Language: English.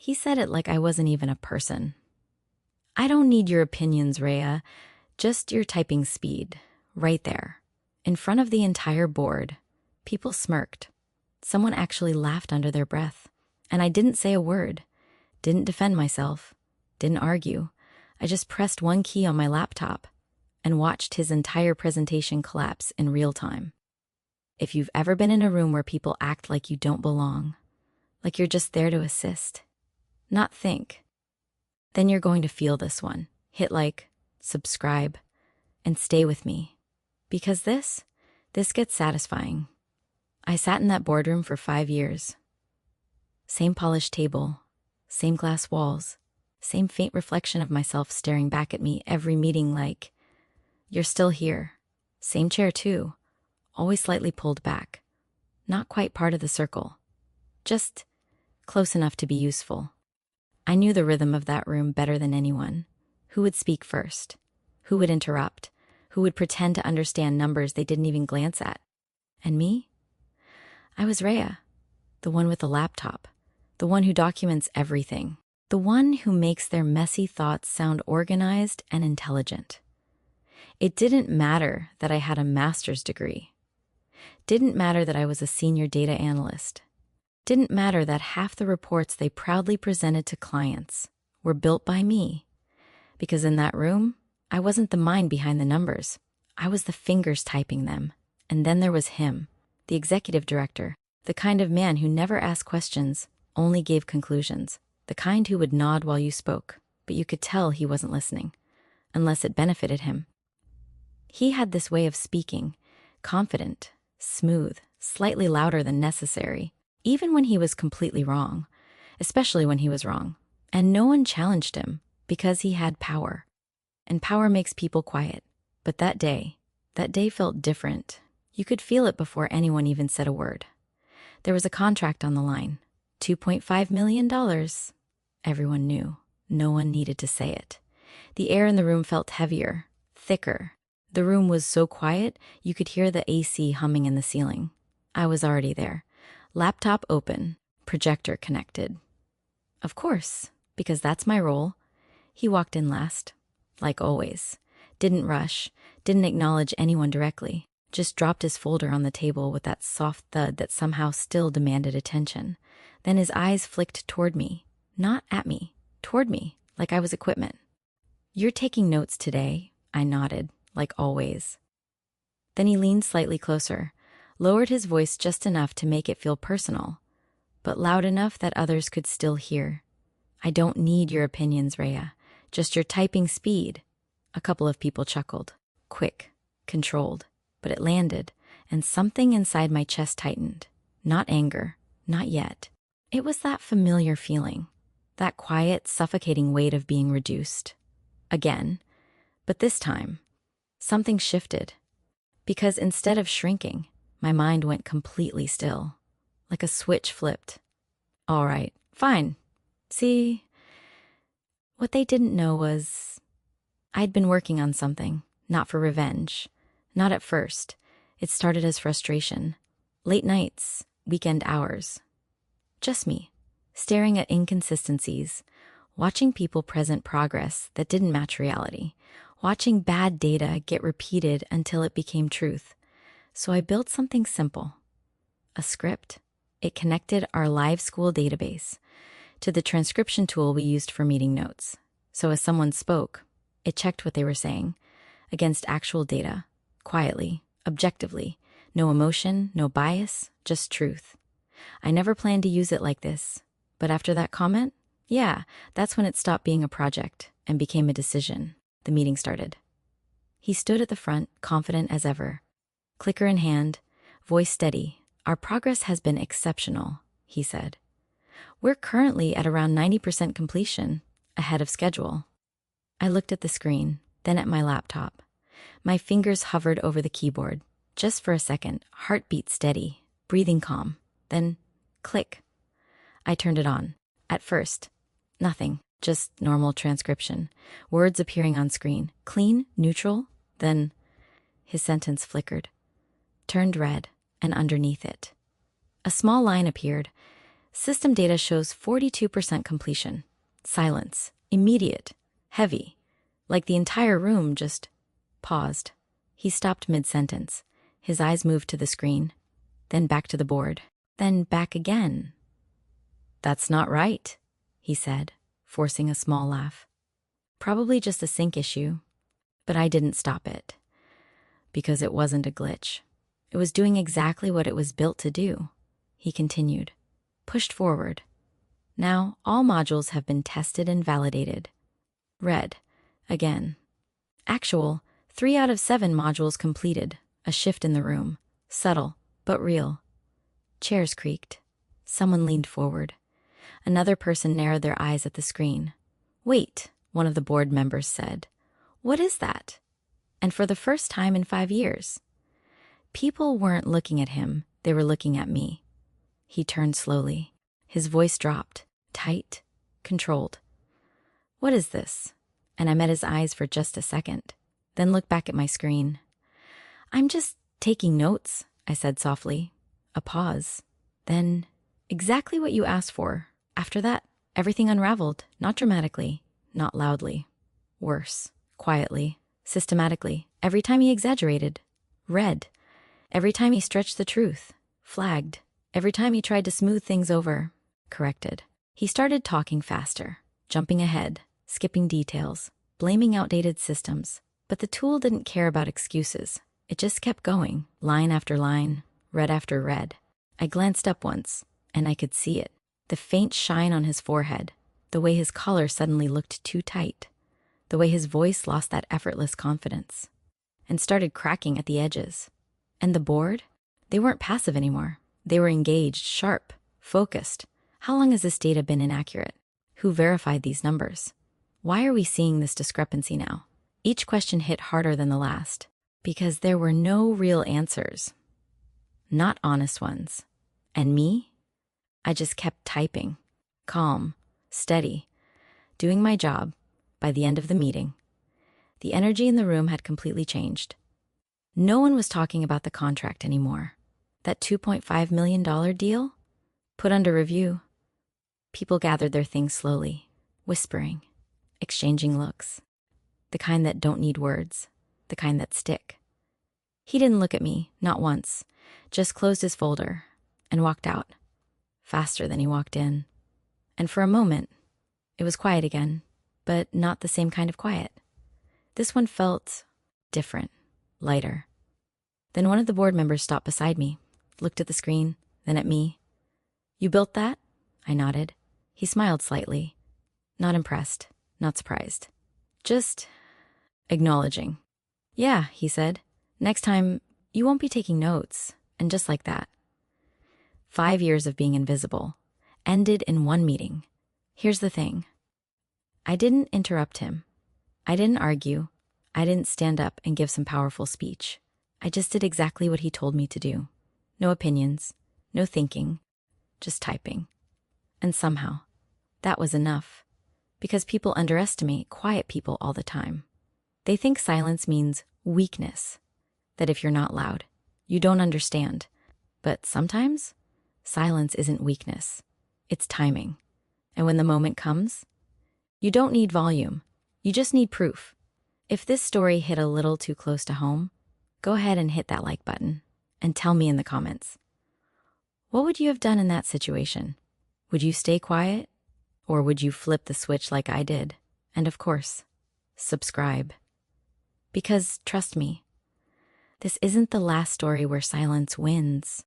He said it like I wasn't even a person. "I don't need your opinions, Reya. Just your typing speed." Right there, in front of the entire board. People smirked. Someone actually laughed under their breath. And I didn't say a word, didn't defend myself, didn't argue. I just pressed one key on my laptop and watched his entire presentation collapse in real time. If you've ever been in a room where people act like you don't belong, like you're just there to assist, not think, then you're going to feel this one. Hit like, subscribe, and stay with me. Because this gets satisfying. I sat in that boardroom for 5 years. Same polished table, same glass walls, same faint reflection of myself staring back at me every meeting like, "You're still here." Same chair too, always slightly pulled back. Not quite part of the circle, just close enough to be useful. I knew the rhythm of that room better than anyone. Who would speak first? Who would interrupt? Who would pretend to understand numbers they didn't even glance at? And me? I was Reya, the one with the laptop, the one who documents everything, the one who makes their messy thoughts sound organized and intelligent. It didn't matter that I had a master's degree. Didn't matter that I was a senior data analyst. Didn't matter that half the reports they proudly presented to clients were built by me. Because in that room, I wasn't the mind behind the numbers. I was the fingers typing them. And then there was him, the executive director, the kind of man who never asked questions, only gave conclusions, the kind who would nod while you spoke, but you could tell he wasn't listening, unless it benefited him. He had this way of speaking, confident, smooth, slightly louder than necessary, even when he was completely wrong, especially when he was wrong. And no one challenged him because he had power. And power makes people quiet. But that day felt different. You could feel it before anyone even said a word. There was a contract on the line, $2.5 million. Everyone knew. No one needed to say it. The air in the room felt heavier, thicker. The room was so quiet, you could hear the AC humming in the ceiling. I was already there. Laptop open, projector connected. Of course, because that's my role. He walked in last, like always. Didn't rush, didn't acknowledge anyone directly. Just dropped his folder on the table with that soft thud that somehow still demanded attention. Then his eyes flicked toward me, not at me, toward me, like I was equipment. "You're taking notes today," I nodded, like always. Then he leaned slightly closer, lowered his voice just enough to make it feel personal, but loud enough that others could still hear. "I don't need your opinions, Reya, just your typing speed." A couple of people chuckled. Quick, controlled. But it landed, and something inside my chest tightened. Not anger, not yet. It was that familiar feeling, that quiet, suffocating weight of being reduced. Again, but this time, something shifted. Because instead of shrinking, my mind went completely still, like a switch flipped. All right, fine. See, what they didn't know was I'd been working on something, not for revenge. Not at first. It started as frustration. Late nights, weekend hours. Just me, staring at inconsistencies, watching people present progress that didn't match reality, watching bad data get repeated until it became truth. So I built something simple. A script. It connected our live school database to the transcription tool we used for meeting notes. So as someone spoke, it checked what they were saying against actual data. Quietly, objectively, no emotion, no bias, just truth. I never planned to use it like this, but after that comment, yeah, that's when it stopped being a project and became a decision. The meeting started. He stood at the front, confident as ever. Clicker in hand, voice steady. "Our progress has been exceptional," he said. "We're currently at around 90% completion, ahead of schedule." I looked at the screen, then at my laptop. My fingers hovered over the keyboard. Just for a second, heartbeat steady, breathing calm. Then, click. I turned it on. At first, nothing, just normal transcription. Words appearing on screen. Clean, neutral. Then, his sentence flickered, turned red, and underneath it, a small line appeared, System data shows 42% completion. Silence. Immediate. Heavy. Like the entire room just paused. He stopped mid-sentence. His eyes moved to the screen, then back to the board, then back again. "That's not right," he said, forcing a small laugh. Probably just a sync issue, but I didn't stop it. Because it wasn't a glitch. It was doing exactly what it was built to do. He continued, pushed forward. "Now, all modules have been tested and validated." Red. Again. Actual, 3 out of 7 modules completed. A shift in the room. Subtle, but real. Chairs creaked. Someone leaned forward. Another person narrowed their eyes at the screen. "Wait," one of the board members said. "What is that?" And for the first time in 5 years. People weren't looking at him, they were looking at me. He turned slowly. His voice dropped, tight, controlled. "What is this?" And I met his eyes for just a second, then looked back at my screen. "I'm just taking notes," I said softly. A pause. Then, "Exactly what you asked for." After that, everything unraveled, not dramatically, not loudly. Worse, quietly, systematically. Every time he exaggerated. Red. Every time he stretched the truth. Flagged. Every time he tried to smooth things over. Corrected. He started talking faster, jumping ahead, skipping details, blaming outdated systems. But the tool didn't care about excuses. It just kept going, line after line, red after red. I glanced up once, and I could see it. The faint shine on his forehead, the way his collar suddenly looked too tight, the way his voice lost that effortless confidence, and started cracking at the edges. And the board? They weren't passive anymore. They were engaged, sharp, focused. How long has this data been inaccurate? Who verified these numbers? Why are we seeing this discrepancy now? Each question hit harder than the last, because there were no real answers. Not honest ones. And me? I just kept typing, calm, steady, doing my job. By the end of the meeting, the energy in the room had completely changed. No one was talking about the contract anymore. That $2.5 million deal? Put under review. People gathered their things slowly, whispering, exchanging looks. The kind that don't need words, the kind that stick. He didn't look at me, not once, just closed his folder and walked out, faster than he walked in. And for a moment, it was quiet again, but not the same kind of quiet. This one felt different, lighter. Then one of the board members stopped beside me, looked at the screen, then at me. "You built that?" I nodded. He smiled slightly, not impressed, not surprised, just acknowledging. "Yeah," he said. "Next time, you won't be taking notes." And just like that. 5 years of being invisible ended in one meeting. Here's the thing. I didn't interrupt him. I didn't argue. I didn't stand up and give some powerful speech. I just did exactly what he told me to do. No opinions, no thinking, just typing. And somehow, that was enough. Because people underestimate quiet people all the time. They think silence means weakness, that if you're not loud, you don't understand. But sometimes, silence isn't weakness. It's timing. And when the moment comes, you don't need volume. You just need proof. If this story hit a little too close to home, go ahead and hit that like button and tell me in the comments. What would you have done in that situation? Would you stay quiet? Or would you flip the switch like I did? And of course, subscribe. Because trust me, this isn't the last story where silence wins.